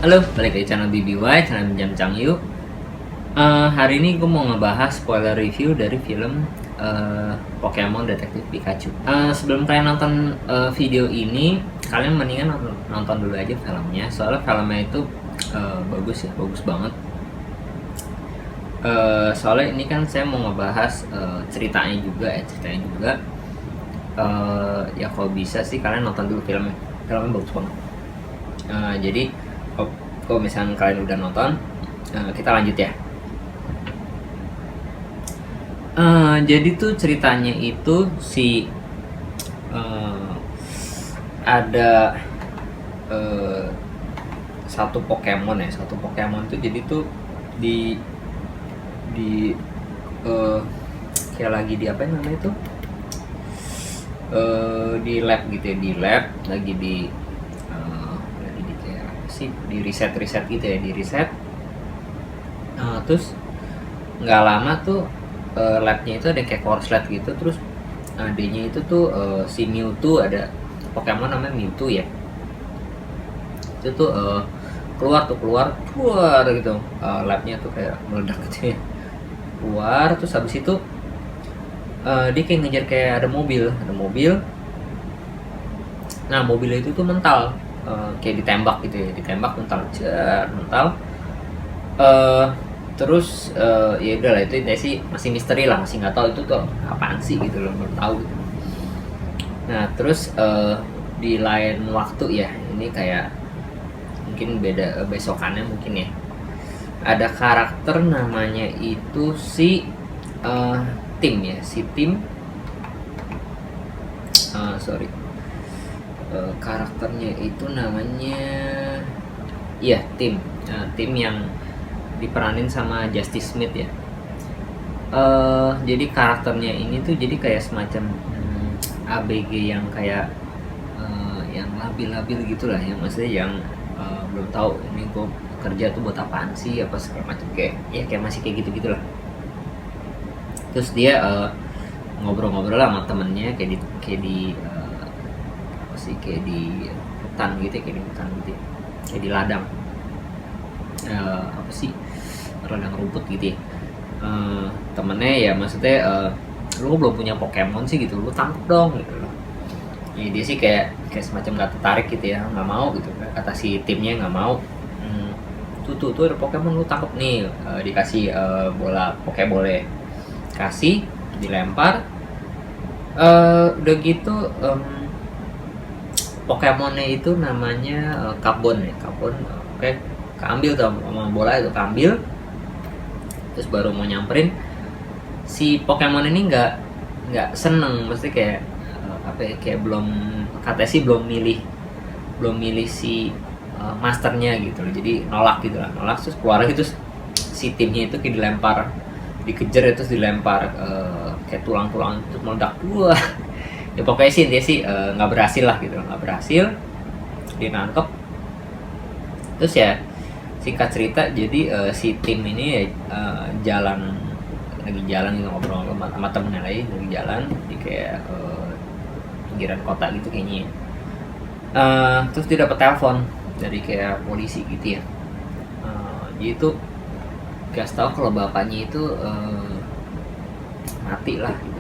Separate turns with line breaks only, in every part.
Halo, balik di channel BBY, channel Bincang Yuk. Hari ini gue mau ngebahas spoiler review dari film Pokemon Detektif Pikachu. Sebelum kalian nonton video ini, kalian mendingan nonton dulu aja filmnya. Soalnya filmnya itu bagus ya, bagus banget. Soalnya ini kan saya mau ngebahas ceritanya juga. Ya kalau bisa sih kalian nonton dulu filmnya bagus banget. Jadi kalau misalnya kalian udah nonton, kita lanjut ya. Jadi tuh ceritanya itu ada satu Pokemon tuh jadi tuh di kayak lagi di apa namanya itu di lab gitu ya, lagi di kayak apa sih, di riset gitu ya, terus nggak lama tuh labnya itu ada kayak korslet gitu, terus adanya itu tuh si Mewtwo, ada Pokemon namanya Mewtwo ya, itu tuh keluar gitu, labnya tuh kayak meledak gitu ya, keluar. Terus habis itu dia kayak ngejar, kayak ada mobil. Nah mobil itu tuh mental, kayak ditembak gitu ya, mental. Terus ya udahlah, itu sih masih misteri lah, masih nggak tahu itu tuh apaan sih gitu loh, belum tahu gitu. Nah terus di lain waktu ya, ini kayak mungkin beda, besokannya mungkin ya, ada karakter namanya itu si Tim ya, karakternya itu namanya iya Tim. Tim yang diperanin sama Justice Smith ya. Jadi karakternya ini tuh jadi kayak semacam ABG yang kayak yang labil gitulah, yang maksudnya yang belum tahu ini gue kerja tuh buat apaan sih, apa segala macam, kayak masih kayak gitu gitulah. Terus dia ngobrol-ngobrol lah sama temennya, kayak di kayak di hutan gitu ya, kayak di ladang, apa sih, ladang rumput gitu ya. Temennya ya maksudnya, lu belum punya Pokemon sih gitu, lu tangkap dong gitu loh. Ya, dia sih kayak semacam gak tertarik gitu ya, nggak mau gitu, kata si Timnya nggak mau. Tuh ada Pokemon, lu tangkap nih. Dikasih bola Pokeball ya, kasih, dilempar. Udah gitu Pokemonnya itu namanya Carbon ya, oke, keambil tuh sama bola itu, keambil. Terus baru mau nyamperin, si Pokemon ini nggak seneng, mesti kayak apa ya, kayak belum, katanya sih belum milih si masternya gitu loh, jadi nolak terus keluar gitu. Si Timnya itu kayak dikejar terus dilempar kayak tulang terus meledak dua. Ya pokoknya sih dia sih nggak berhasil lah gitu, dia nangkep. Terus ya singkat cerita, jadi si Tim ini ya lagi jalan gitu, ngobrol sama temennya lagi jalan di kayak pinggiran kota gitu kayaknya. Terus dia dapat telepon dari kayak polisi gitu ya. Dia itu kasih tahu kalau bapaknya itu mati lah gitu,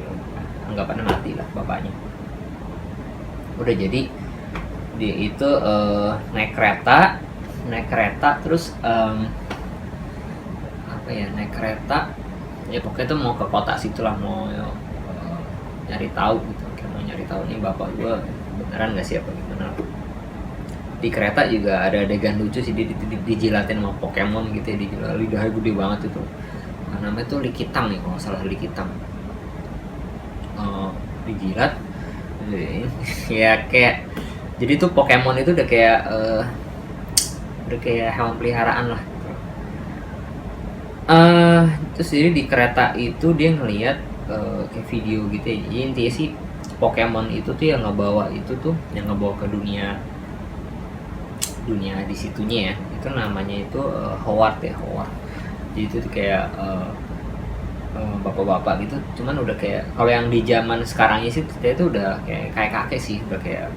anggapannya mati lah bapaknya. Udah, jadi dia itu naik kereta terus naik kereta ya, pokoknya tuh mau ke kota situlah, mau nyari tahu gitu, kayak mau nyari tahu nih bapak gua beneran nggak sih apa gimana. Di kereta juga ada adegan lucu sih, dia dijilatin sama Pokemon gitu ya, lidahnya gede banget itu. Namanya tuh Likitang nih kalau nggak salah, Likitang. Dijilat ya, kayak jadi tuh Pokemon itu udah kayak hewan peliharaan lah. Terus jadi di kereta itu dia ngelihat kayak video gitu ya. Jadi intinya sih Pokemon itu tuh yang ngebawa ke dunia di situnya ya, itu namanya itu Howard. Jadi itu tuh kayak bapak-bapak gitu, cuman udah kayak, kalau yang di zaman sekarangnya sih dia itu udah kayak kakek sih, udah kayak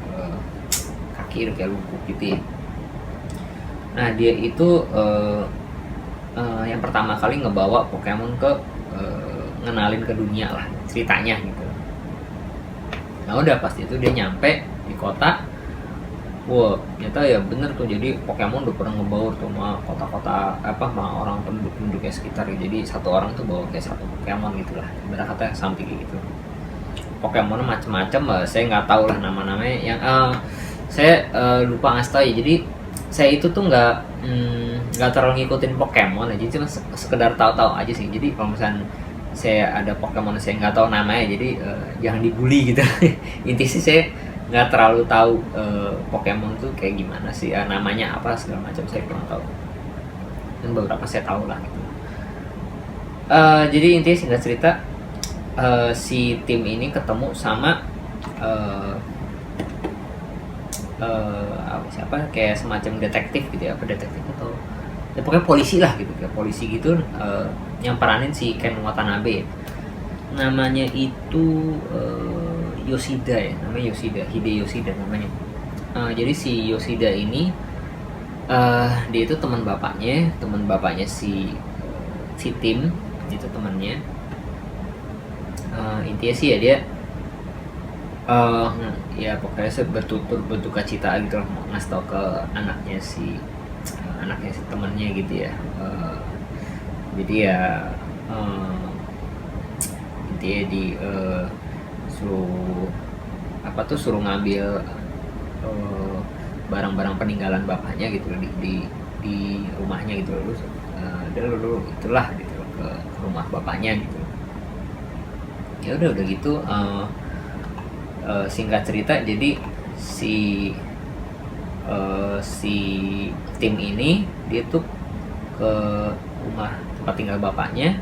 kaki udah kayak lumpuh gitu ya. Nah dia itu yang pertama kali ngebawa Pokemon ke ngenalin ke dunia lah ceritanya gitu. Nah udah pas itu dia nyampe di kota, wah ternyata ya bener tuh, jadi Pokemon udah pernah ngebaur tuh sama kota-kota apa sama orang penduduknya sekitar. Jadi satu orang tuh bawa kayak satu Pokemon gitu lah, ibarat kata something gitu. Pokemon macam-macam, saya nggak tahu lah nama-namanya. Yang saya lupa ngasih tau ya. Jadi saya itu tuh nggak terlalu ngikutin Pokemon aja, cuma sekedar tahu-tahu aja sih. Jadi kalau misalnya saya ada Pokemon saya nggak tahu namanya, jadi jangan dibully gitu. Intinya sih saya nggak terlalu tahu Pokemon tuh kayak gimana sih, namanya apa segala macam saya kurang tahu. Dan beberapa saya tahu lah gitu. Jadi intinya singkat cerita, si tim ini ketemu sama siapa kayak semacam detektif gitu ya, apa detektif atau ya pokoknya polisi lah gitu, kayak polisi gitu, yang peranin si Ken Watanabe ya. Namanya itu Yoshida ya, namanya Hide Yoshida namanya. Jadi si Yoshida ini dia itu teman bapaknya si Tim itu temannya. Intinya sih ya dia ya pokoknya berduka cita gitu lah, mau ngasih tau ke anaknya si temannya gitu ya. Jadi ya intinya di suruh ngambil barang-barang peninggalan bapaknya gitu loh, di rumahnya gitu loh. Dulu itulah gitu loh, ke rumah bapaknya gitu. Ya udah gitu. Singkat cerita, jadi si tim ini dia tuh ke rumah tempat tinggal bapaknya,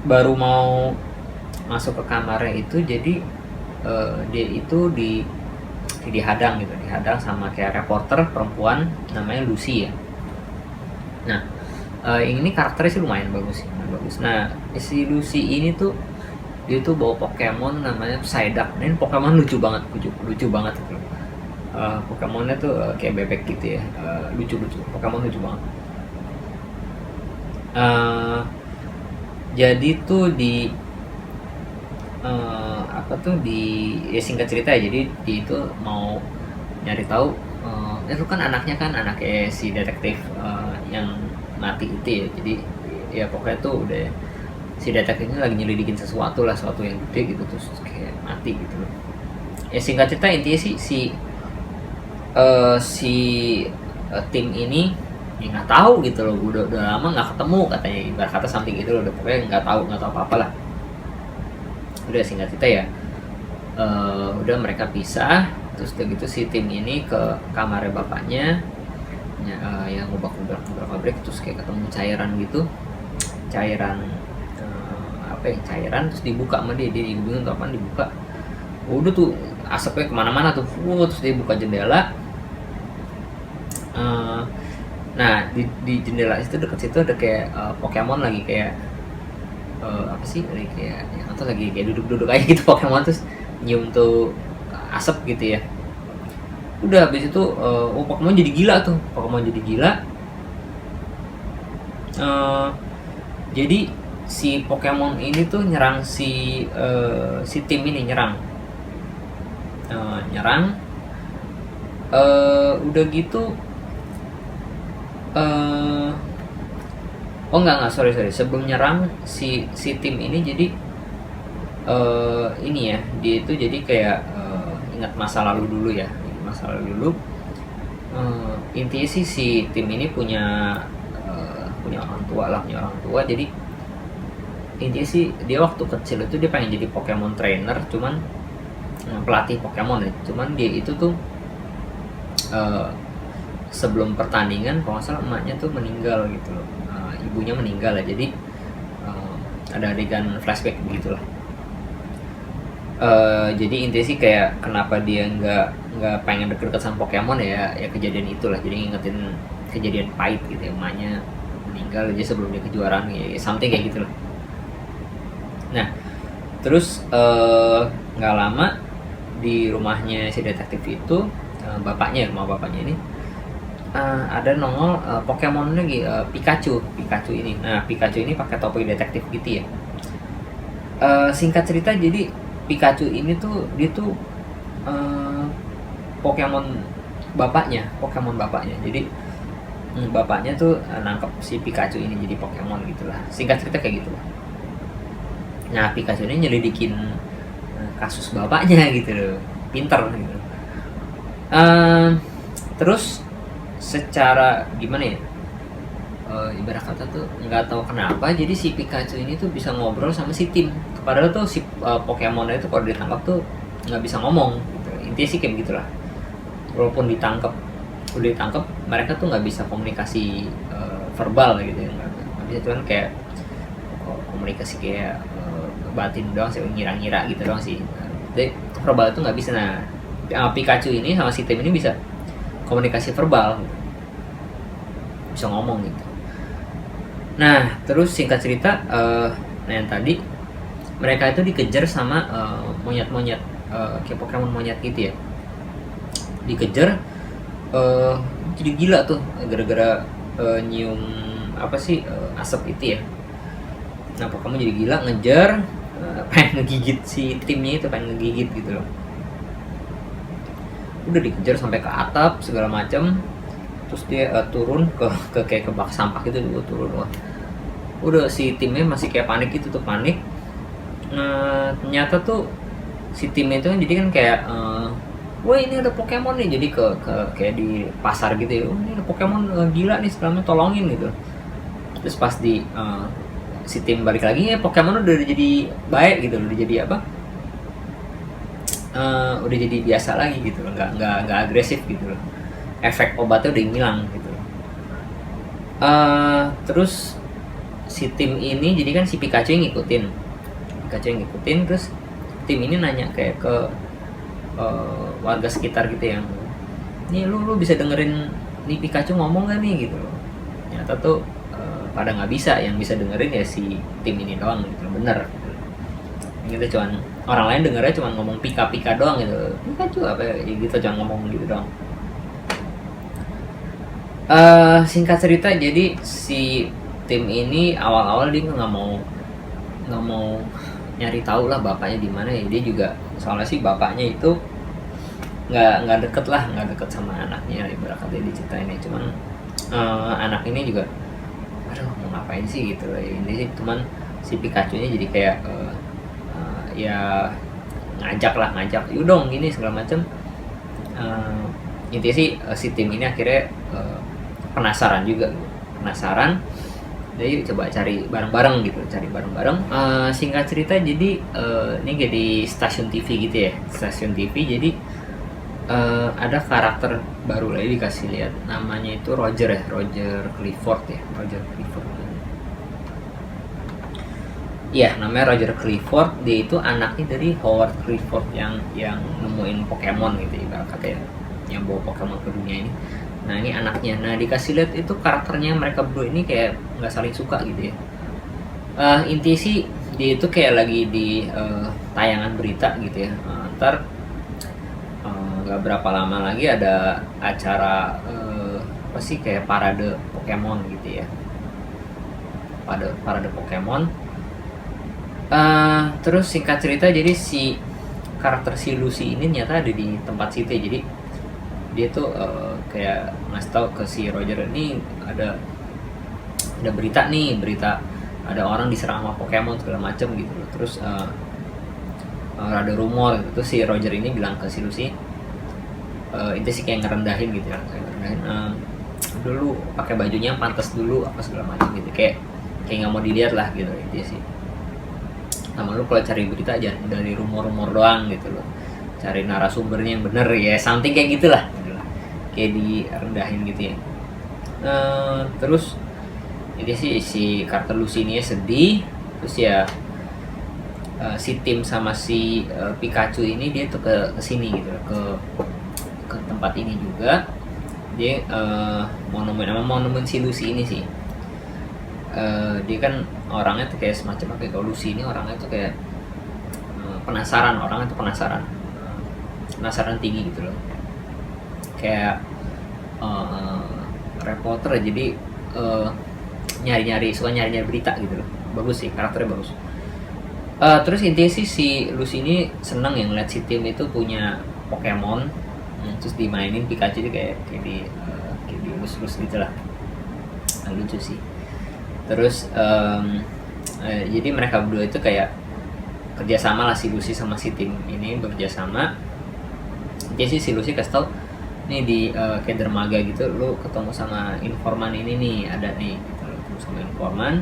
baru mau masuk ke kamarnya itu, jadi dia itu dihadang sama kayak reporter perempuan namanya Lucy ya. Nah ini karakternya sih lumayan bagus. Nah si Lucy ini tuh dia tuh bawa Pokemon namanya Psyduck. Ini Pokemon lucu banget gitu. Pokemonnya tuh kayak bebek gitu ya, lucu Pokemon lucu banget. Jadi tuh ya singkat cerita ya, jadi dia itu mau nyari tahu, itu kan anaknya si detektif yang mati itu ya. Jadi ya pokoknya tuh udah si detektif ini lagi nyelidikin sesuatu yang gede gitu, terus kayak mati gitu loh. Ya singkat cerita intinya sih si tim ini ya nggak tahu gitu loh, udah lama nggak ketemu katanya, ibarat kata something gitu loh, udah pokoknya nggak tahu apa lah. Udah singkat cerita ya, udah mereka pisah, terus udah gitu si tim ini ke kamarnya bapaknya ya, yang ngubrak terus kayak ketemu cairan terus dibuka sama dia bingung tuh apaan, dibuka udah tuh asapnya kemana-mana tuh, terus dia buka jendela. Nah di jendela itu deket situ ada kayak Pokemon lagi kayak lagi kayak atau lagi kayak duduk aja gitu Pokemon, terus nyium tuh asap gitu ya. Udah habis itu Pokemon jadi gila. Jadi si Pokemon ini tuh nyerang si tim ini nyerang. Udah gitu sorry sebelum nyerang si tim ini, jadi ini ya, dia itu jadi kayak ingat masa lalu dulu. Intinya sih si tim ini punya orang tua. Jadi intinya sih dia waktu kecil itu dia pengen jadi Pokemon trainer, cuman pelatih Pokemon ya. Cuman dia itu tuh sebelum pertandingan kalau nggak salah emaknya tuh meninggal gitu loh, ibunya meninggal ya. Jadi ada adegan flashback begitulah. Jadi intinya sih kayak kenapa dia nggak pengen deket sama Pokemon ya kejadian itulah. Jadi ngingetin kejadian pahit gitu ya, emaknya meninggal aja sebelum dia kejuaraan ya, something kayak gitu loh. Nah terus nggak lama di rumahnya si detektif itu, rumah bapaknya ini ada nongol Pokemon lagi, Pikachu ini. Nah, Pikachu ini pakai topi detektif gitu ya. Singkat cerita, jadi Pikachu ini tuh dia tuh eh, Pokemon bapaknya. Jadi bapaknya tuh nangkep si Pikachu ini jadi Pokemon gitulah. Singkat cerita kayak gitu. Nah, Pikachu ini nyelidikin kasus bapaknya gitu loh. Pinter gitu. Eh, Terus secara gimana ya? Ibarat kata tuh nggak tahu kenapa jadi si Pikachu ini tuh bisa ngobrol sama si Tim. Padahal tuh si Pokemon itu kalau ditangkap tuh nggak bisa ngomong gitu. Intinya sih kayak begitulah. Walaupun udah ditangkap, mereka tuh nggak bisa komunikasi verbal gitu ya, nggak bisa, cuman kayak komunikasi kayak batin doang sih, ngira-ngira gitu doang sih. Jadi verbal itu nggak bisa. Nah, Pikachu ini sama si Tim ini bisa komunikasi verbal gitu. Bisa ngomong gitu. Nah, terus singkat cerita, nah yang tadi mereka itu dikejar sama monyet-monyet, kayak Pokemon monyet gitu ya. Dikejar, eh jadi gila tuh gara-gara nyium apa sih, asap itu ya. Nah, Pokemon jadi gila ngejar, pengen ngegigit si timnya itu, pengen ngegigit gitu loh. Udah dikejar sampai ke atap segala macam, terus dia turun ke kayak ke bak sampah gitu dulu, turun. Wah, udah si timnya masih kayak panik gitu tuh, panik. Nah, ternyata tuh si timnya itu kan jadi kan kayak wah ini ada Pokemon nih, jadi ke kayak di pasar gitu ya. Oh, ini ada Pokemon gila nih, sekarang tolongin gitu. Terus pas di si tim balik lagi, ya Pokemon udah jadi baik gitu, udah jadi apa, udah jadi biasa lagi gitu loh, nggak agresif gitu loh, efek obatnya udah hilang gitu loh. Terus si tim ini jadi kan si Pikachu yang ngikutin, terus tim ini nanya kayak ke warga sekitar gitu yang, nih lu bisa dengerin nih Pikachu ngomong gak nih gitu loh. Ternyata tuh pada nggak bisa, yang bisa dengerin ya si tim ini doang gitu loh, bener gitu. Kita cuman, orang lain dengernya cuma ngomong Pika doang gitu, Pikachu apa ya gitu, cuma ngomong gitu doang. Singkat cerita, jadi si tim ini awal-awal dia nggak mau nyari tahu lah bapaknya di mana ya. Dia juga soalnya sih bapaknya itu nggak deket sama anaknya, ibarat kata diceritain ya. Cuman anak ini juga, aduh mau ngapain sih gitu lah. Ini sih cuman si Pikachu nya jadi kayak ya ngajak yuk dong gini segala macem. Intinya sih si tim ini akhirnya penasaran, jadi coba cari bareng-bareng. Singkat cerita, jadi ini kayak di stasiun TV gitu ya, jadi ada karakter baru lagi dikasih lihat, namanya itu Roger Clifford. Iya, namanya Roger Clifford. Dia itu anaknya dari Howard Clifford yang nemuin Pokemon gitu, ibarat kata ya, yang bawa Pokemon ke dunia ini. Nah, ini anaknya. Nah, dikasih lihat itu karakternya mereka berdua ini kayak nggak saling suka gitu ya. Inti sih dia itu kayak lagi di tayangan berita gitu ya. Ntar nggak berapa lama lagi ada acara apa sih, kayak parade Pokemon gitu ya. Parade Pokemon. Terus singkat cerita, jadi si karakter si Lucy ini ternyata ada di tempat situ. Jadi dia tuh kayak ngasih tahu ke si Roger, ini ada berita ada orang diserang sama Pokemon segala macem gitu loh. Terus ada rumor gitu. Terus si Roger ini bilang ke si Lucy, itu sih kayak ngerendahin gitu ya, dulu pakai bajunya pantas dulu apa segala macam gitu, kayak nggak mau dilihat lah gitu. Itu sih sama lu kalau cari berita aja dari rumor-rumor doang gitu loh, cari narasumbernya yang bener ya, something kayak gitulah gitu, kayak direndahin gitu ya. Terus ini sih si karakter Lucy ini sedih. Terus ya si tim sama si Pikachu ini dia tuh ke sini gitu loh, ke tempat ini juga. Dia mau nemuin si Lucy ini sih. Dia kan orangnya tuh kayak semacam apa, kalau Lucy ini orangnya tuh kayak penasaran tinggi gitu loh, kayak reporter, jadi suka nyari-nyari berita gitu loh. Bagus sih, karakternya bagus. Terus intinya sih si Lucy ini seneng yang ngeliat si tim itu punya Pokemon, terus dimainin Pikachu itu kayak di lus-lus gitu lah. Lucu sih. Terus jadi mereka berdua itu kayak kerjasama lah, si Lucy sama si tim ini bekerjasama. Jadi si Lucy kasih tau nih di kayak dermaga gitu, lu ketemu sama informan ini nih, ada nih gitu, ketemu sama informan.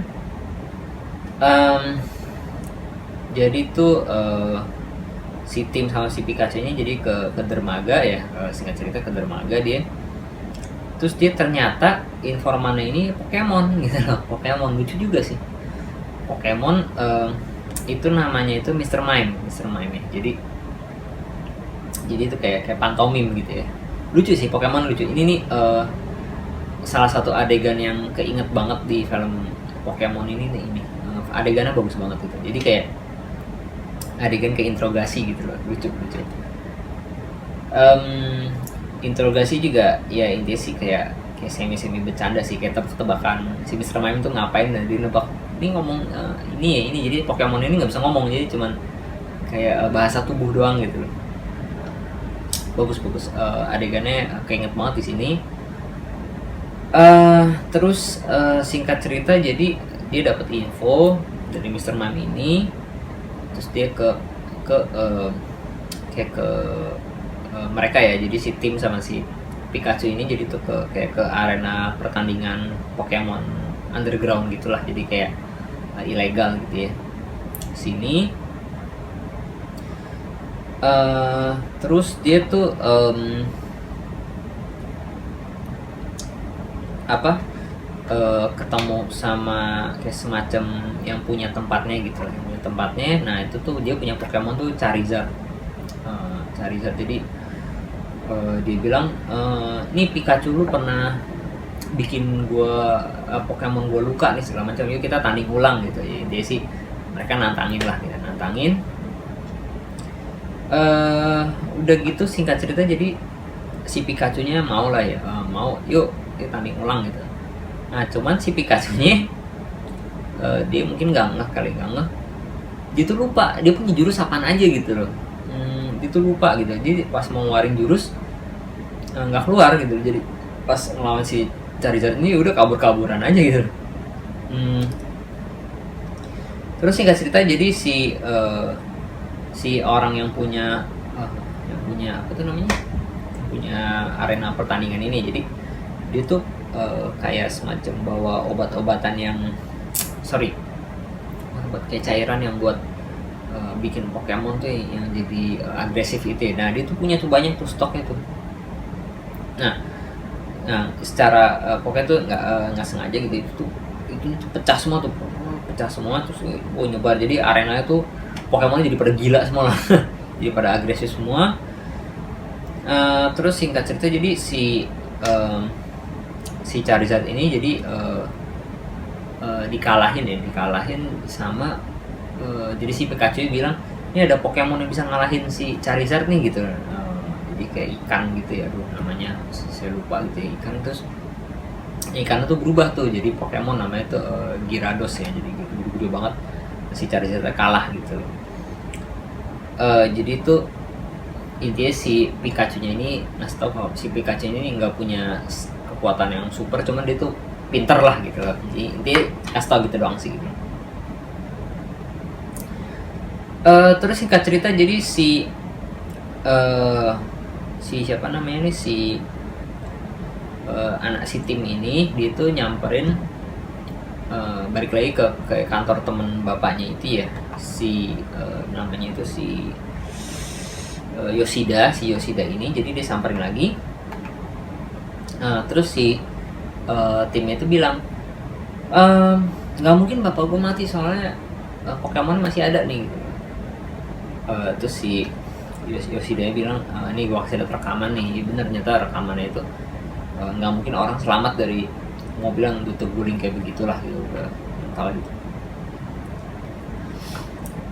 Jadi tuh si tim sama si Pikachu ini jadi ke dermaga ya, singkat cerita ke dermaga dia. Terus dia ternyata informannya ini Pokemon gitu loh. Pokemon lucu juga sih. Pokemon itu namanya itu Mr. Mime ya. Jadi itu kayak pantomim gitu ya. Lucu sih, Pokemon lucu. Ini nih salah satu adegan yang keinget banget di film Pokemon ini adegannya bagus banget gitu. Jadi kayak adegan keinterogasi gitu loh, lucu. Interogasi juga ya intinya sih kayak semi bercanda sih, kayak tebak-tebakan si Mr. Mime tuh ngapain dan dia nebak ini ngomong ini jadi Pokemon ini nggak bisa ngomong, jadi cuman kayak bahasa tubuh doang gitu loh. Bagus adegannya keinget banget di sini. Terus singkat cerita, jadi dia dapat info dari Mr. Mime ini, terus dia ke mereka ya, jadi si tim sama si Pikachu ini jadi tuh ke arena pertandingan Pokemon underground gitulah, jadi kayak ilegal gitu ya sini. Terus dia tuh ketemu sama kayak semacam yang punya tempatnya gitu, nah itu tuh dia punya Pokemon tuh Charizard. Jadi dia bilang nih Pikachu lu pernah bikin gua Pokemon gua luka nih segala macam, yuk kita tanding ulang gitu ya. Dia sih mereka nantangin udah gitu singkat cerita, jadi si Pikachu nya mau lah ya, mau yuk kita tanding ulang gitu. Nah cuman si Pikachu nya dia mungkin nggak ngeh, dia tuh lupa dia punya jurus apaan aja gitu loh. Dia tuh lupa gitu, jadi pas mau ngeluarin jurus nggak keluar gitu, jadi pas ngelawan si Charizard ini udah kabur-kaburan aja gitu. Terus singkat cerita, jadi si orang yang punya apa tuh namanya, punya arena pertandingan ini, jadi dia tuh kayak semacam bawa obat-obatan yang obat kayak cairan yang buat bikin Pokemon tuh yang jadi agresif itu ya. Nah dia tuh punya tuh banyak tuh stoknya tuh. Nah secara pokoknya tuh nggak sengaja gitu, itu pecah semua terus nyebar, jadi arenanya tuh Pokemon jadi pada gila semua lah. Jadi pada agresif semua. Terus singkat cerita, jadi si Charizard ini jadi dikalahin sama jadi si Pikachu bilang ini ada Pokemon yang bisa ngalahin si Charizard nih gitu. Jadi kayak ikan gitu ya, namanya saya lupa gitu ya, ikan. Terus ikan itu berubah tuh jadi Pokemon namanya tuh Gyarados ya, jadi gede banget, si Charizard kalah gitu. Jadi itu intinya si Pikachu nya ini ngasih tau kalau si Pikachu ini nggak punya kekuatan yang super, cuman dia tuh pinter lah gitu loh. Jadi intinya ngasih tau gitu doang sih gitu. Terus singkat cerita, jadi si siapa namanya nih, si anak si tim ini dia tuh nyamperin balik lagi ke kantor temen bapaknya itu ya, si namanya itu si Yoshida ini. Jadi dia samperin lagi, terus si timnya itu bilang nggak mungkin bapak gue mati, soalnya Pokemon masih ada nih gitu. Terus si Yoshida bilang ini gue kasih lihat rekaman nih. Bener, ternyata rekamannya itu nggak mungkin orang selamat dari mobil yang terguling kayak begitulah gitu, udah mental gitu.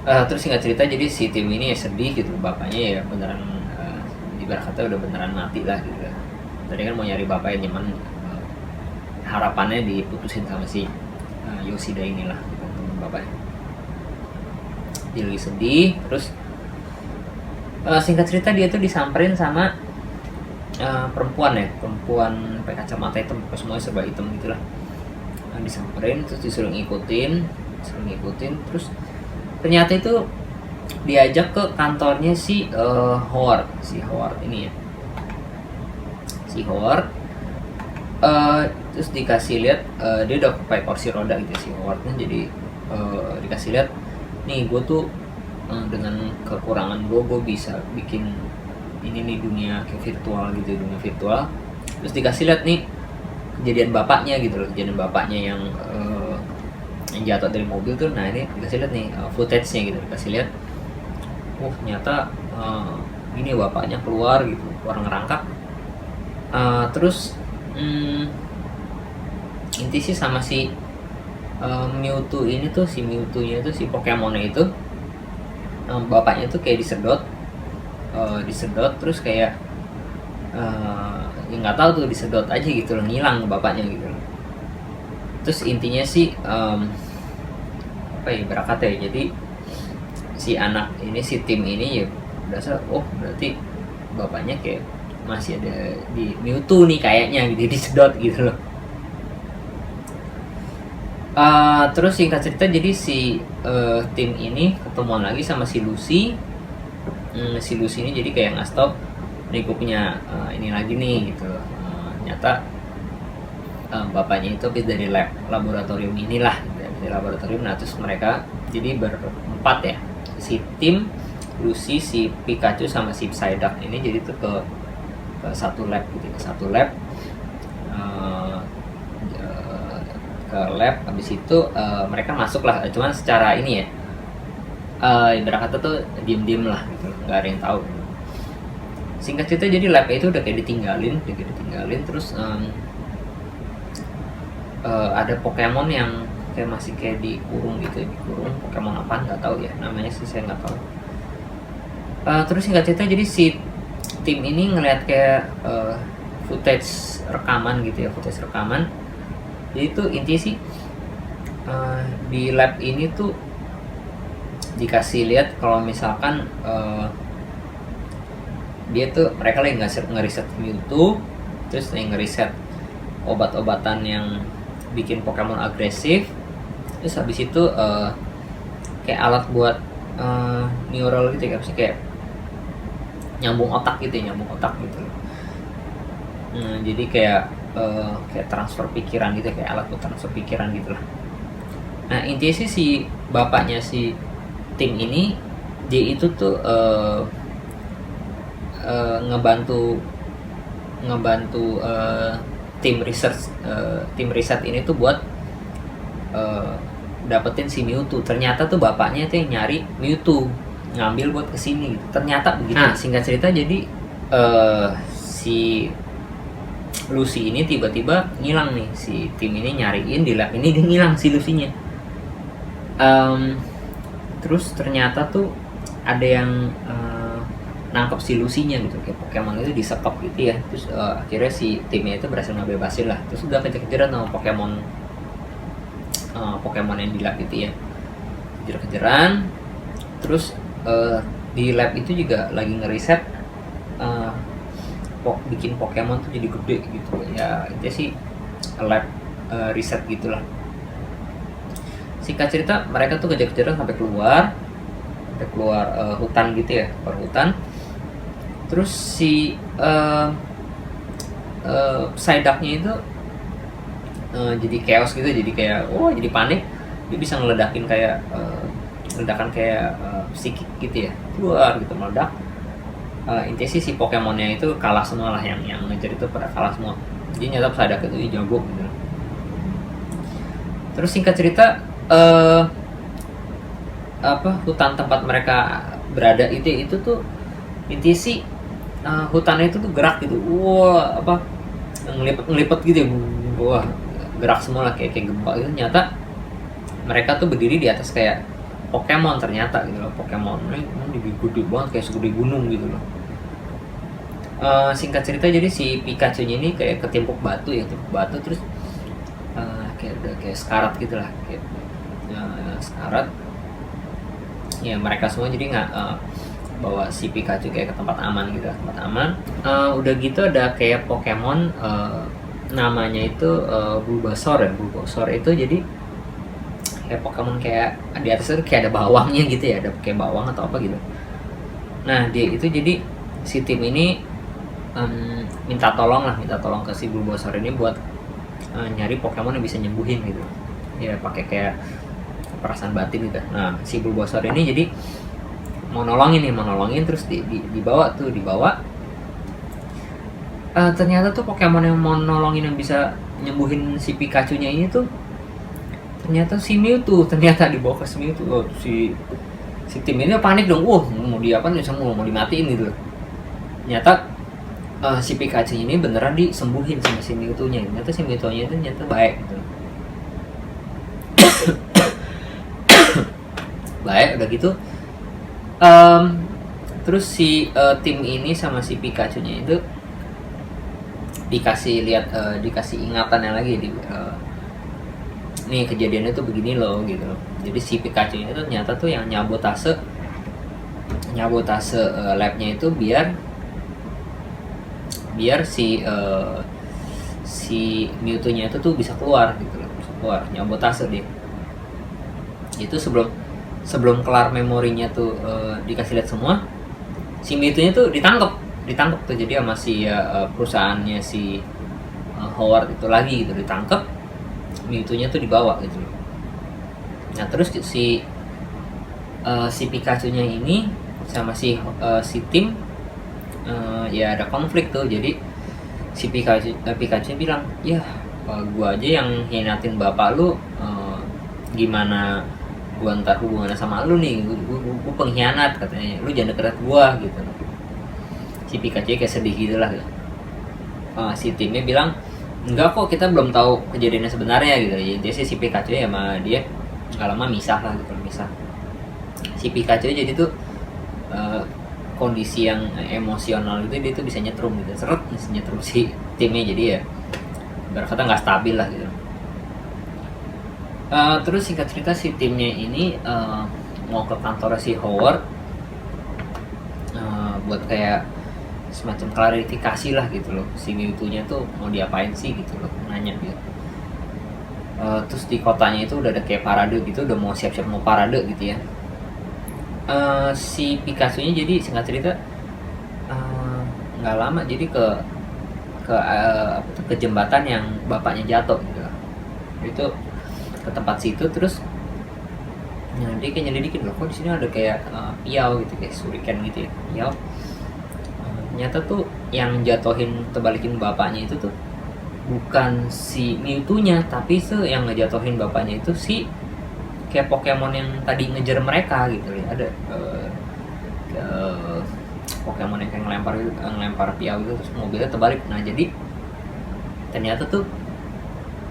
Terus singkat cerita, jadi si tim ini ya sedih gitu, bapaknya ya beneran ibarat kata udah beneran mati lah gitu. Tadi kan mau nyari bapaknya, nyaman harapannya diputusin sama si Yoshida inilah, teman bapaknya. Dia lagi sedih, terus singkat cerita dia tuh disamperin sama perempuan pakai kacamata hitam, semuanya serba hitam gitulah. Disamperin terus disuruh ngikutin, terus ternyata itu diajak ke kantornya si Howard ini ya, si Howard. Terus dikasih lihat dia udah pakai kursi roda gitu si Howardnya, jadi dikasih lihat nih, gue tuh dengan kekurangan gue bisa bikin ini nih, dunia kayak virtual gitu, dunia virtual. Terus dikasih lihat nih kejadian bapaknya gitu loh, kejadian bapaknya yang jatuh dari mobil tuh. Nah ini dikasih lihat nih footage-nya gitu, dikasih lihat, ternyata gini bapaknya keluar ngerangkak. Terus inti sih sama si Mewtwo ini tuh, si Mewtwo-nya itu, si Pokemonnya itu, bapaknya tuh kayak disedot terus kayak ya nggak tahu tuh, disedot aja gitu loh, ngilang bapaknya gitu loh. Terus intinya sih apa ya, berangkat ya, jadi si anak ini, si tim ini ya berasa berarti bapaknya kayak masih ada di Mewtwo nih kayaknya gitu, disedot gitu loh. Terus singkat cerita jadi si tim ini ketemuan lagi sama si Lucy. Si Lucy ini jadi kayak ngasih tau, nih gue punya ini lagi nih gitu. Nyata bapaknya itu habis dari laboratorium inilah, dari laboratorium. Nah terus mereka jadi berempat ya, si tim, Lucy, si Pikachu sama si Psyduck ini jadi tuh ke satu lab gitu, ke lab. Habis itu mereka masuk lah, cuman secara ini ya, ibarat kata tuh diem lah gitu, nggak ada yang tahu. Singkat cerita jadi lab itu udah kayak ditinggalin. Terus ada Pokemon yang kayak masih kayak dikurung gitu, Pokemon apa nggak tahu ya namanya sih, saya nggak tahu. Terus singkat cerita jadi si tim ini ngeliat kayak footage rekaman. Jadi itu intinya sih di lab ini tuh dikasih lihat kalau misalkan dia tuh, mereka lagi ngeriset Mewtwo, terus lagi ngeriset obat-obatan yang bikin Pokemon agresif. Terus habis itu kayak alat buat neural gitu ya, kayak nyambung otak gitu. Jadi kayak transfer pikiran gitu, kayak alat buat transfer pikiran gitu lah. Nah intinya sih si bapaknya si tim ini, dia itu tuh ngebantu tim riset ini tuh buat dapetin si Mewtwo. Ternyata tuh bapaknya tuh yang nyari Mewtwo, ngambil buat kesini gitu. Ternyata begitu. Nah singkat cerita jadi si Lucy ini tiba-tiba ngilang nih, si tim ini nyariin di lab ini, dia ngilang si Lucy-nya. Terus ternyata tuh ada yang nangkep si Lucy-nya gitu, kayak Pokemon itu disekap gitu ya. Terus akhirnya si timnya itu berhasil ngebebasin lah. Terus udah kejar-kejaran sama Pokemon yang di lab itu ya, kejar-kejaran. Terus di lab itu juga lagi ngeriset bikin Pokemon tuh jadi gede gitu ya. Itu sih lab riset gitulah. Singkat cerita mereka tuh kejar-kejaran sampai keluar hutan gitu ya, keluar hutan. Terus si Psyduck-nya itu jadi chaos gitu, jadi kayak jadi panik. Dia bisa ngeledakin kayak ledakan kayak psikik gitu ya, keluar gitu, meledak. Intinya sih si Pokemonnya itu kalah semua lah, yang ngejar itu pada kalah semua. Jadi nyata Psyduck itu jago gitu. Terus singkat cerita hutan tempat mereka berada itu tuh intinya sih hutannya itu tuh gerak gitu, ngelipet gitu ya, gerak semua lah kayak gempa gitu. Nyata mereka tuh berdiri di atas kayak Pokemon ternyata gitu loh. Pokemon ini gede banget, kayak segede gunung gitu loh. Singkat cerita jadi si Pikachu-nya ini kayak ketimpuk batu, terus udah kayak sekarat gitu lah, kayak sekarat ya. Mereka semua jadi nggak bawa si Pikachu kayak ke tempat aman gitu, tempat aman. Udah gitu ada kayak Pokemon namanya itu Bulbasaur ya. Bulbasaur itu jadi kayak Pokemon kayak di atas itu kayak ada bawangnya gitu ya, ada kayak bawang atau apa gitu. Nah dia itu jadi si tim ini minta tolong ke si Bulbasaur ini buat nyari Pokemon yang bisa nyembuhin gitu ya, pakai kayak perasaan batin gitu. Nah si Bulbasaur ini jadi mau nolongin terus dibawa. Ternyata tuh Pokemon yang mau nolongin yang bisa nyembuhin si Pikachu nya ini tuh ternyata si Mewtwo, ternyata dibawa ke si Mewtwo. Si tim ini panik dong, mau diapain, mau dimatiin gitu. Ternyata si Pikachu ini beneran disembuhin sama si Mewtwo nya. Ternyata si Mewtwo nya itu ternyata baik gitu. Baik, udah gitu terus si tim ini sama si Pikachu nya itu dikasih ingatannya lagi nih kejadiannya tuh begini loh gitu. Jadi si Pikachu itu ternyata tuh yang nyabotase labnya itu biar si Mewtwo nya itu tuh bisa keluar gitu loh, nyabotase dia. Itu sebelum kelar memorinya tuh dikasih lihat semua, si Mewtwo nya tuh ditangkap tuh. Jadi sama si perusahaannya si Howard itu lagi gitu ditangkap, Mewtwo nya tuh dibawa gitu. Nah terus si Pikachu nya ini sama si tim ya ada konflik tuh. Jadi si Pikachu nya bilang, ya gua aja yang hianatin bapak lu, gimana gua ntar hubungannya sama lu nih, gua pengkhianat katanya, lu jangan deket gua gitu. Si Pikachu kayak sedih gitu lah gitu. Si timnya bilang, enggak kok, kita belum tahu kejadiannya sebenarnya gitu. Jadi si Pikachu ya sama dia nggak lama misah lah gitu, misah. Si Pikachu jadi tuh kondisi yang emosional itu dia tuh bisa nyetrum gitu, nyetrum si timnya, jadi ya berkata nggak stabil lah gitu. Terus singkat cerita si timnya ini mau ke kantor si Howard buat kayak semacam klarifikasi lah gitu loh, si Mewtwo nya tuh mau diapain sih gitu loh, nanya gitu. Terus di kotanya itu udah ada kayak parade gitu, udah mau siap-siap mau parade gitu ya. Si Pikachu nya jadi singkat cerita nggak lama jadi ke jembatan yang bapaknya jatuh gitu. Itu ke tempat situ, terus nah dia kayak nyelidikin loh, kok di sini ada kayak piau gitu, kayak shuriken gitu ya, piau. Ternyata tuh yang jatuhin terbalikin bapaknya itu tuh bukan si Mewtwo nya, tapi yang ngejatuhin bapaknya itu si kayak Pokemon yang tadi ngejar mereka gitu ya. Ada Pokemon yang kayak ngelempar piau gitu, terus mobilnya terbalik. Nah jadi ternyata tuh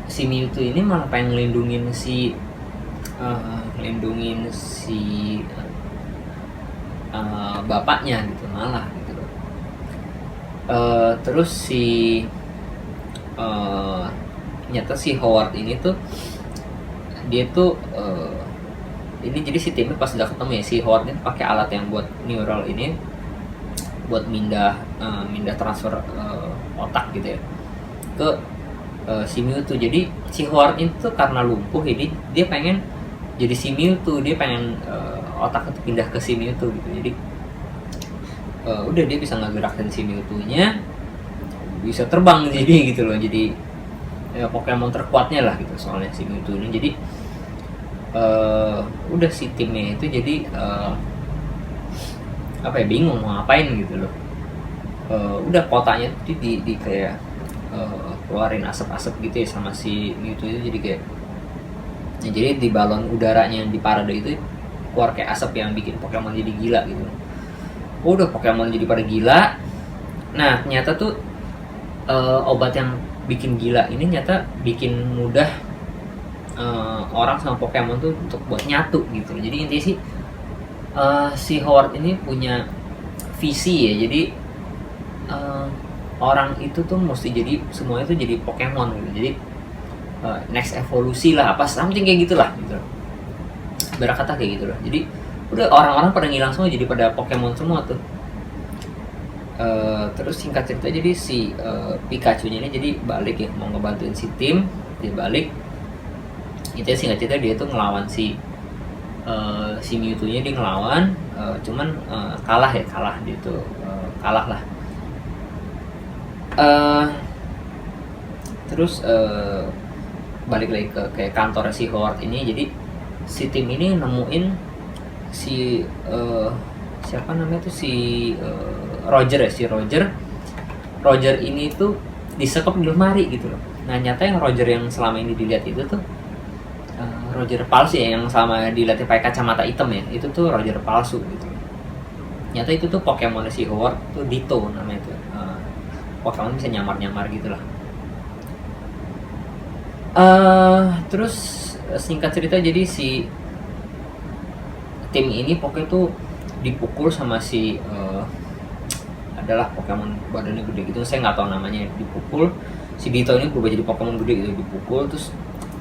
si Mewtwo ini malah pengen ngelindungin si bapaknya gitu, malah gitu. Terus ternyata si Howard ini tuh dia tuh ini jadi si timnya pas udah ketemu ya, si Howard ini pakai alat yang buat neural ini buat mindah transfer otak gitu ya ke si Mewtwo. Jadi si Howard itu karena lumpuh, jadi dia pengen jadi si Mewtwo, dia pengen otak itu pindah ke si Mewtwo gitu. Jadi udah dia bisa ngegerakin si Mewtwo nya, bisa terbang jadi gitu loh, jadi Pokemon terkuatnya lah gitu soalnya si Mewtwo ini. Jadi udah si timnya itu jadi bingung mau ngapain gitu loh. Udah kotanya tuh di kayak keluarin asap-asap gitu ya sama si Mewtwo itu, jadi kayak jadi di balon udaranya di parade itu keluar kayak asap yang bikin Pokemon jadi gila gitu. Udah Pokemon jadi pada gila. Nah ternyata tuh obat yang bikin gila ini ternyata bikin mudah orang sama Pokemon tuh untuk buat nyatu gitu. Jadi intinya sih si Howard ini punya visi ya, jadi orang itu tuh mesti jadi semuanya tuh jadi Pokemon gitu. Jadi next evolusi lah, apa something kayak gitulah gitu. Berkata kayak gitu loh. Jadi udah orang-orang pada ngilang semua, jadi pada Pokemon semua tuh. Terus singkat cerita jadi si Pikachu-nya ini jadi balik ya, mau ngebantuin si tim, dia balik. Intinya singkat cerita dia tuh ngelawan si Mewtwo-nya, dia ngelawan, cuman kalah dia tuh kalah lah. Terus balik lagi ke kantor si Howard ini. Jadi si tim ini nemuin si siapa namanya tuh si Roger ini tuh disekap di lemari gitu loh. Nah nyata yang Roger yang selama ini dilihat itu tuh Roger palsu ya, yang selama dilihat pakai kacamata hitam ya, itu tuh Roger palsu gitu. Nyata itu tuh Pokemon si Howard tuh Ditto namanya tuh. Pokemon bisa nyamar-nyamar gitu lah. Terus singkat cerita jadi si tim ini pokoknya tuh dipukul sama si adalah Pokemon badannya gede gitu, saya nggak tahu namanya, dipukul. Si Ditto ini berubah jadi Pokemon gede gitu, dipukul. Terus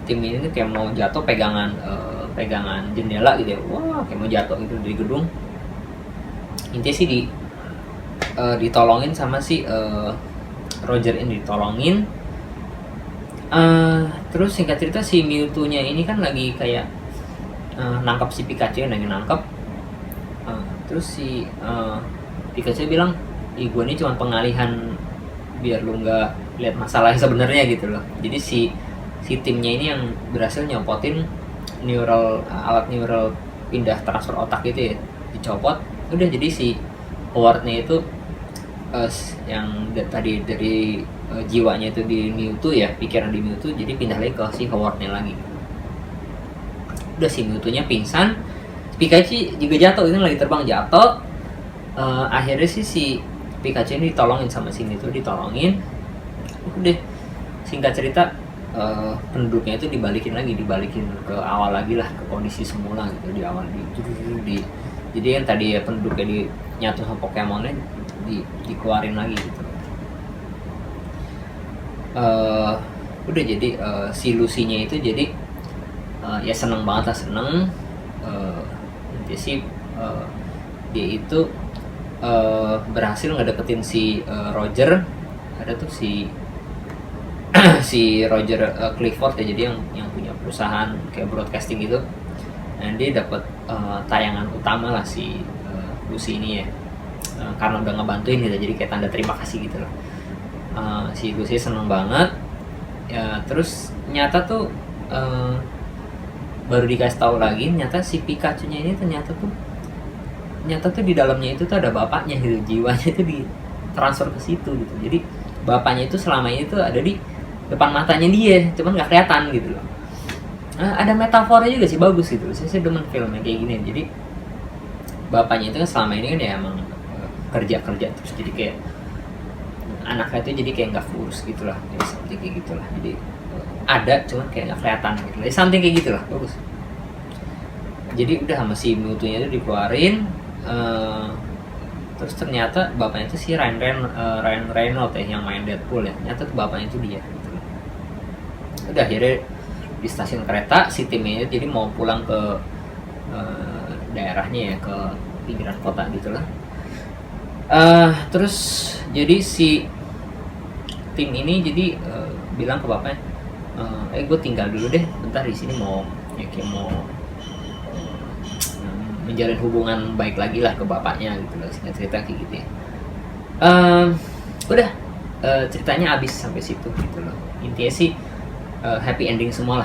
tim ini kayak mau jatuh, pegangan jendela gitu ya, wah kayak mau jatuh gitu dari gedung. Intinya sih ditolongin sama si Roger ini, ditolongin. Terus singkat cerita si Mewtwo-nya ini kan lagi kayak nangkap si Pikachu, lagi nangkap. Terus si Pikachu bilang, gue ini cuma pengalihan biar lu nggak lihat masalah sebenarnya gitu loh. Jadi si timnya ini yang berhasil nyopotin alat neural pindah transfer otak gitu ya, dicopot. Udah jadi si Howard-nya itu yang tadi dari jiwanya itu di Mewtwo ya, pikiran di Mewtwo, jadi pindah lagi ke si Howard-nya lagi. Udah si Mewtwo-nya pingsan, Pikachu juga jatuh, itu lagi terbang jatuh. Akhirnya si Pikachu ini ditolongin sama si Mewtwo, ditolongin. Udah singkat cerita penduduknya itu dibalikin ke awal lagi lah, ke kondisi semula gitu, di awal jadi yang tadi ya penduduknya nyatu sama Pokemonnya dikeluarin lagi gitu. Udah jadi si Lucy-nya itu jadi ya seneng banget lah, nanti sih dia itu berhasil ngedeketin si Roger. Ada tuh si Roger Clifford ya, jadi yang punya perusahaan kayak broadcasting gitu. Nah dia dapat tayangan utama lah si Lucy ini ya, karena udah ngebantuin gitu, jadi kayak tanda terima kasih gitu loh. Si Lucy seneng banget ya. Terus nyata tuh baru dikasih tahu lagi, nyata si Pikachu-nya ini ternyata tuh di dalamnya itu tuh ada bapaknya gitu, jiwanya itu ditransfer ke situ gitu. Jadi bapaknya itu selama ini tuh ada di depan matanya dia, cuman nggak kelihatan gitu loh. Ada metafornya juga sih, bagus gitu. Saya demen filmnya kayak gini. Jadi bapaknya itu kan selama ini kan ya emang kerja terus, jadi kayak anaknya itu jadi kayak nggak kurus gitulah, jadi something kayak gitulah. Jadi ada cuman kayak nggak kelihatan gitu, jadi something kayak gitulah, bagus. Jadi udah sama si Mewtwo-nya itu dikeluarin. Terus ternyata bapaknya itu si Ryan Reynolds ya, yang main Deadpool ya, ternyata tuh bapaknya itu dia gitu. Udah akhirnya di stasiun kereta si timnya jadi mau pulang ke daerahnya ya, ke pinggiran kota gitulah. Terus jadi si tim ini jadi bilang ke bapaknya, gue tinggal dulu deh bentar di sini, mau menjalin hubungan baik lagi lah ke bapaknya gitu loh, singkat cerita kayak gitu ya. Udah ceritanya habis sampai situ gitu loh. Intinya sih happy ending semua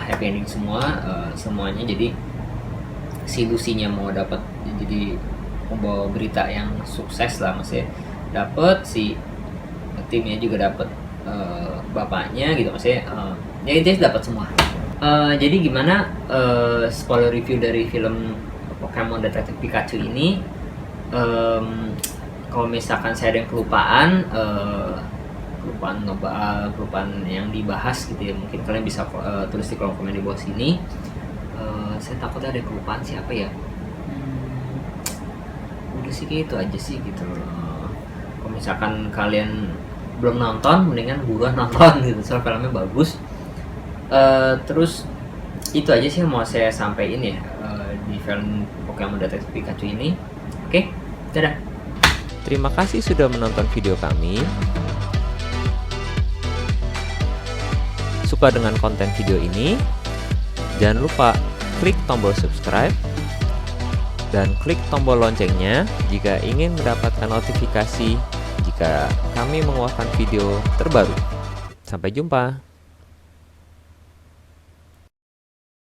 semuanya. Jadi si Lucy-nya mau dapat, jadi membawa berita yang sukses lah, maksudnya dapat, si timnya juga dapat bapaknya gitu, maksudnya ya intinya dapat semua. Jadi gimana spoiler review dari film Pokemon Detective Pikachu ini? Kalau misalkan saya ada yang kelupaan yang dibahas gitu ya, mungkin kalian bisa tulis di kolom komen di bawah sini. Saya takutnya ada kelupaan siapa ya. Udah sih kayak itu aja sih gitu loh. Kalau misalkan kalian belum nonton, mendingan buruan nonton gitu, soal filmnya bagus. Terus itu aja sih yang mau saya sampaikan ya di film Pokemon Detektif Pikachu ini. Oke, dadah.
Terima kasih sudah menonton video kami. Suka dengan konten video ini? Jangan lupa klik tombol subscribe dan klik tombol loncengnya jika ingin mendapatkan notifikasi jika kami mengeluarkan video terbaru. Sampai jumpa.